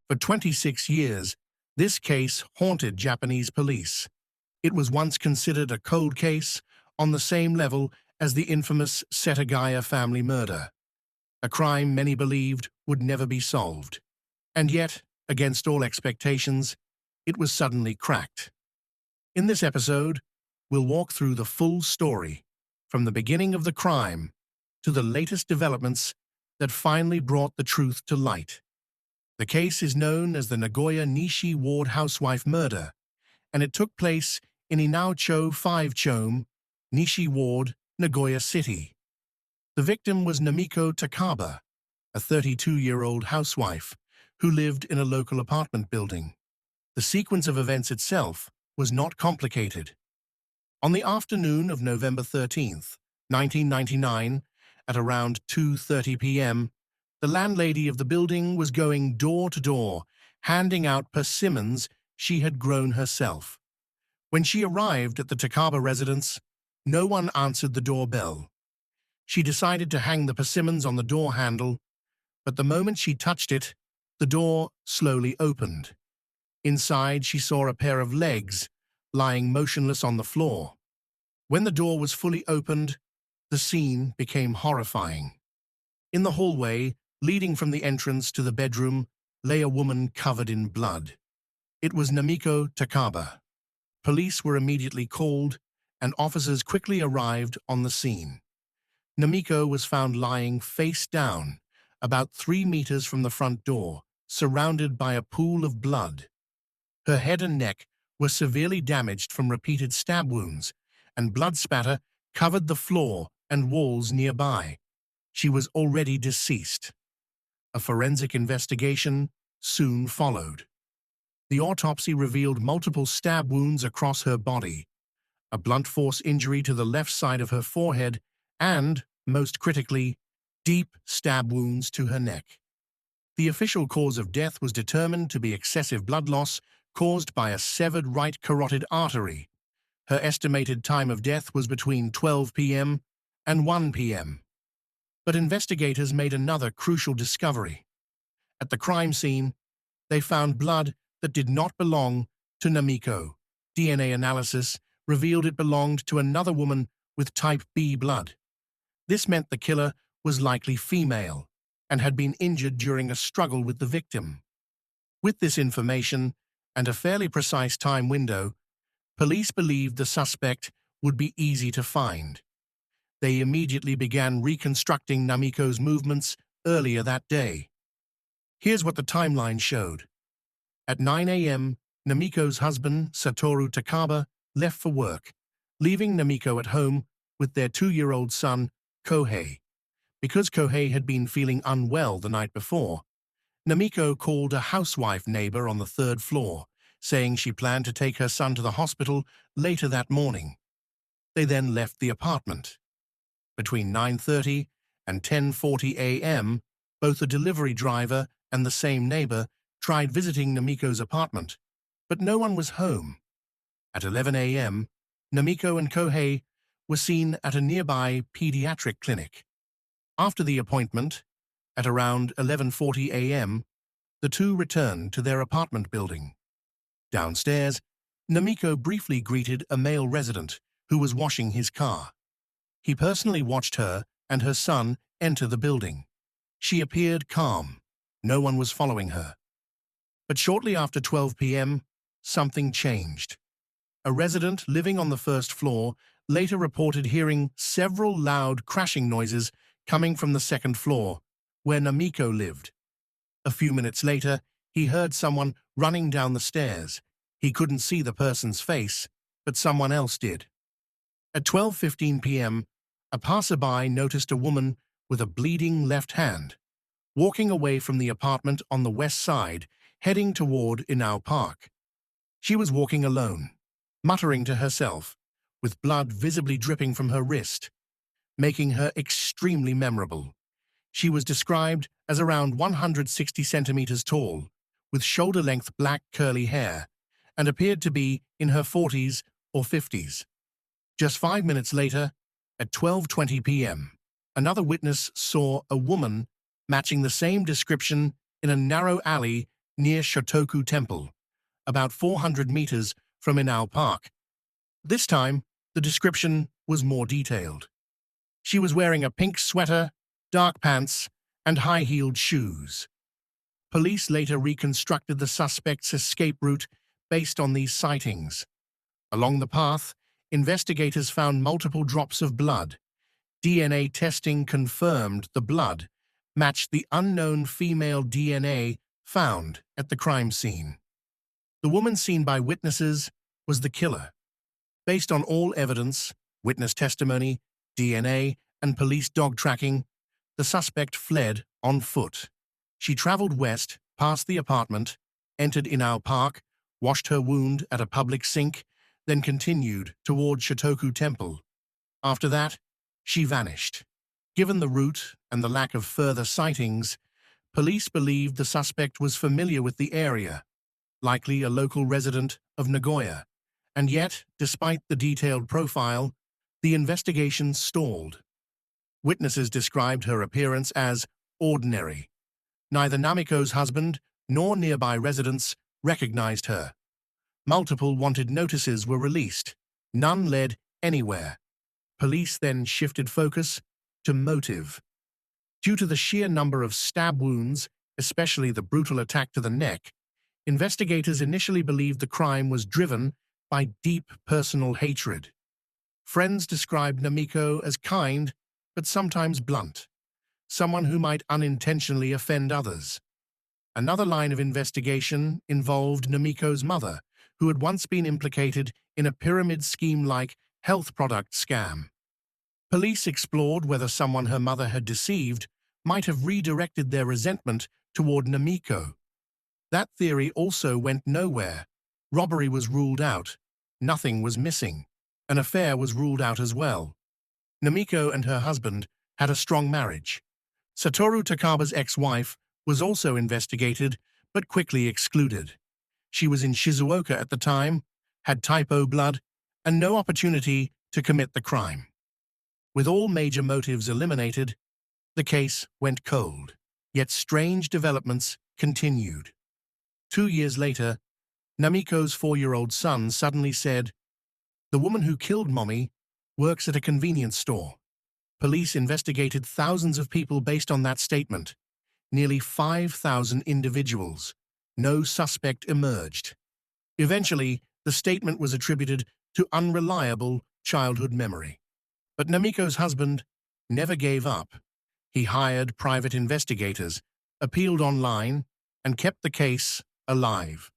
For 26 years, this case haunted Japanese police. It was once considered a cold case on the same level as the infamous Setagaya family murder, a crime many believed would never be solved. And yet, against all expectations, it was suddenly cracked. In this episode, we'll walk through the full story, from the beginning of the crime to the latest developments that finally brought the truth to light. The case is known as the Nagoya Nishi Ward housewife murder, and it took place in Inao-cho 5-chome, Nishi Ward, Nagoya City. The victim was Namiko Takaba, a 32-year-old housewife who lived in a local apartment building. The sequence of events itself was not complicated. On the afternoon of November 13th, 1999, at around 2:30 p.m., the landlady of the building was going door to door, handing out persimmons she had grown herself. When she arrived at the Takaba residence, no one answered the doorbell. She decided to hang the persimmons on the door handle, but the moment she touched it, the door slowly opened. Inside, she saw a pair of legs lying motionless on the floor. When the door was fully opened, the scene became horrifying. In the hallway, leading from the entrance to the bedroom, lay a woman covered in blood. It was Namiko Takaba. Police were immediately called, and officers quickly arrived on the scene. Namiko was found lying face down, about 3 meters from the front door, surrounded by a pool of blood. Her head and neck were severely damaged from repeated stab wounds, and blood spatter covered the floor and walls nearby. She was already deceased. A forensic investigation soon followed. The autopsy revealed multiple stab wounds across her body, a blunt force injury to the left side of her forehead, and, most critically, deep stab wounds to her neck. The official cause of death was determined to be excessive blood loss caused by a severed right carotid artery. Her estimated time of death was between 12 p.m. and 1 p.m. But investigators made another crucial discovery. At the crime scene, they found blood that did not belong to Namiko. DNA analysis revealed it belonged to another woman with type B blood. This meant the killer was likely female and had been injured during a struggle with the victim. With this information and a fairly precise time window, police believed the suspect would be easy to find. They immediately began reconstructing Namiko's movements earlier that day. Here's what the timeline showed. At 9 a.m., Namiko's husband, Satoru Takaba, left for work, leaving Namiko at home with their 2-year-old son, Kohei. Because Kohei had been feeling unwell the night before, Namiko called a housewife neighbor on the 3rd floor, saying she planned to take her son to the hospital later that morning. They then left the apartment. Between 9:30 and 10:40 a.m., both the delivery driver and the same neighbor tried visiting Namiko's apartment, but no one was home. At 11 a.m., Namiko and Kohei were seen at a nearby pediatric clinic. After the appointment, at around 11:40 a.m., the two returned to their apartment building. Downstairs, Namiko briefly greeted a male resident who was washing his car. He personally watched her and her son enter the building. She appeared calm. No one was following her. But shortly after 12 p.m., something changed. A resident living on the 1st floor later reported hearing several loud crashing noises coming from the 2nd floor, where Namiko lived. A few minutes later, he heard someone running down the stairs. He couldn't see the person's face, but someone else did. At 12:15 p.m., a passerby noticed a woman with a bleeding left hand, walking away from the apartment on the west side, heading toward Inao Park. She was walking alone, muttering to herself, with blood visibly dripping from her wrist, making her extremely memorable. She was described as around 160 centimeters tall, with shoulder-length black curly hair, and appeared to be in her 40s or 50s. Just 5 minutes later, at 12:20 p.m., another witness saw a woman matching the same description in a narrow alley near Shotoku Temple, about 400 meters from Inao Park. This time, the description was more detailed. She was wearing a pink sweater, dark pants, and high-heeled shoes. Police later reconstructed the suspect's escape route based on these sightings. Along the path, investigators found multiple drops of blood. DNA testing confirmed the blood matched the unknown female DNA found at the crime scene. The woman seen by witnesses was the killer. Based on all evidence, witness testimony, DNA, and police dog tracking, the suspect fled on foot. She traveled west, past the apartment, entered Inao Park, washed her wound at a public sink, then continued toward Shotoku Temple. After that, she vanished. Given the route and the lack of further sightings, police believed the suspect was familiar with the area, likely a local resident of Nagoya. And yet, despite the detailed profile, the investigation stalled. Witnesses described her appearance as ordinary. Neither Namiko's husband nor nearby residents recognized her. Multiple wanted notices were released. None led anywhere. Police then shifted focus to motive. Due to the sheer number of stab wounds, especially the brutal attack to the neck, investigators initially believed the crime was driven by deep personal hatred. Friends described Namiko as kind, but sometimes blunt, someone who might unintentionally offend others. Another line of investigation involved Namiko's mother, who had once been implicated in a pyramid scheme-like health product scam. Police explored whether someone her mother had deceived might have redirected their resentment toward Namiko. That theory also went nowhere. Robbery was ruled out. Nothing was missing. An affair was ruled out as well. Namiko and her husband had a strong marriage. Satoru Takaba's ex-wife was also investigated, but quickly excluded. She was in Shizuoka at the time, had type O blood, and no opportunity to commit the crime. With all major motives eliminated, the case went cold. Yet strange developments continued. 2 years later, Namiko's 4-year-old son suddenly said, "The woman who killed Mommy works at a convenience store." Police investigated thousands of people based on that statement. Nearly 5,000 individuals. No suspect emerged. Eventually, the statement was attributed to unreliable childhood memory. But Namiko's husband never gave up. He hired private investigators, appealed online, and kept the case alive.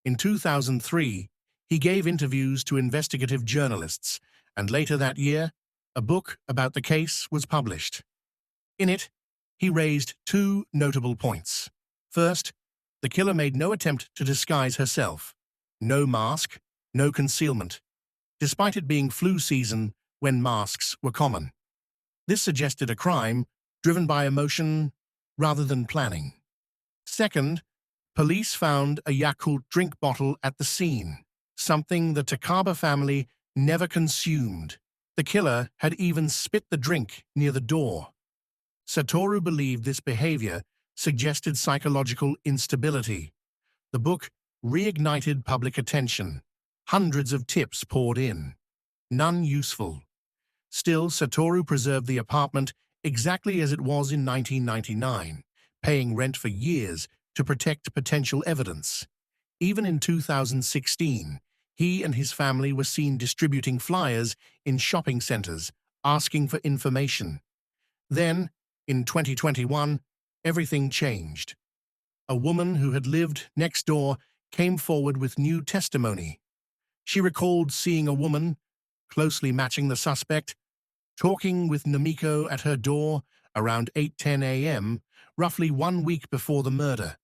In 2003, he gave interviews to investigative journalists, and later that year, a book about the case was published. In it, he raised 2 notable points. First, the killer made no attempt to disguise herself. No mask, no concealment, despite it being flu season when masks were common. This suggested a crime driven by emotion rather than planning. Second, police found a Yakult drink bottle at the scene, something the Takaba family never consumed. The killer had even spit the drink near the door. Satoru believed this behavior suggested psychological instability. The book reignited public attention. Hundreds of tips poured in, none useful. Still, Satoru preserved the apartment exactly as it was in 1999, paying rent for years to protect potential evidence. Even in 2016, he and his family were seen distributing flyers in shopping centers, asking for information. Then, in 2021, everything changed. A woman who had lived next door came forward with new testimony. She recalled seeing a woman, closely matching the suspect, talking with Namiko at her door around 8:10 a.m., roughly 1 week before the murder.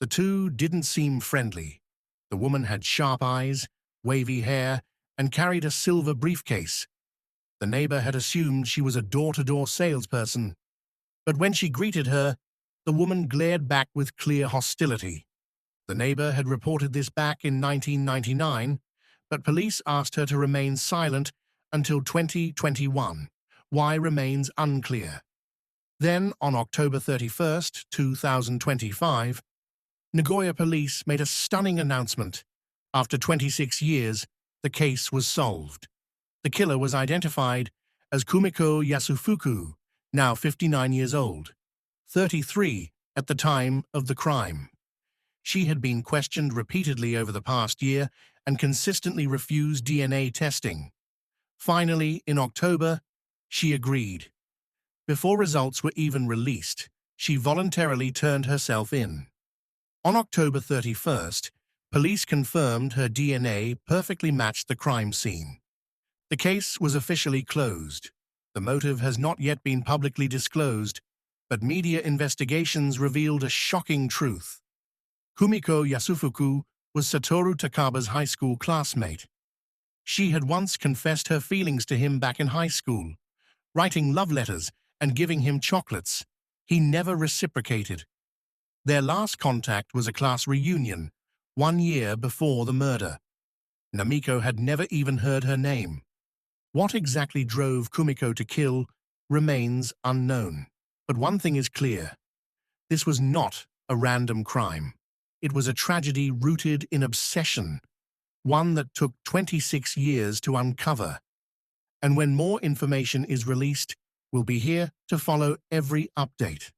The two didn't seem friendly. The woman had sharp eyes, wavy hair, and carried a silver briefcase. The neighbor had assumed she was a door-to-door salesperson. But when she greeted her, the woman glared back with clear hostility. The neighbor had reported this back in 1999, but police asked her to remain silent until 2021. Why remains unclear. Then, on October 31st, 2025, Nagoya police made a stunning announcement. After 26 years, the case was solved. The killer was identified as Kumiko Yasufuku, now 59 years old, 33 at the time of the crime. She had been questioned repeatedly over the past year and consistently refused DNA testing. Finally, in October, she agreed. Before results were even released, she voluntarily turned herself in. On October 31st, police confirmed her DNA perfectly matched the crime scene. The case was officially closed. The motive has not yet been publicly disclosed, but media investigations revealed a shocking truth. Kumiko Yasufuku was Satoru Takaba's high school classmate. She had once confessed her feelings to him back in high school, writing love letters and giving him chocolates. He never reciprocated. Their last contact was a class reunion, 1 year before the murder. Namiko had never even heard her name. What exactly drove Kumiko to kill remains unknown. But one thing is clear. This was not a random crime. It was a tragedy rooted in obsession, one that took 26 years to uncover. And when more information is released, we'll be here to follow every update.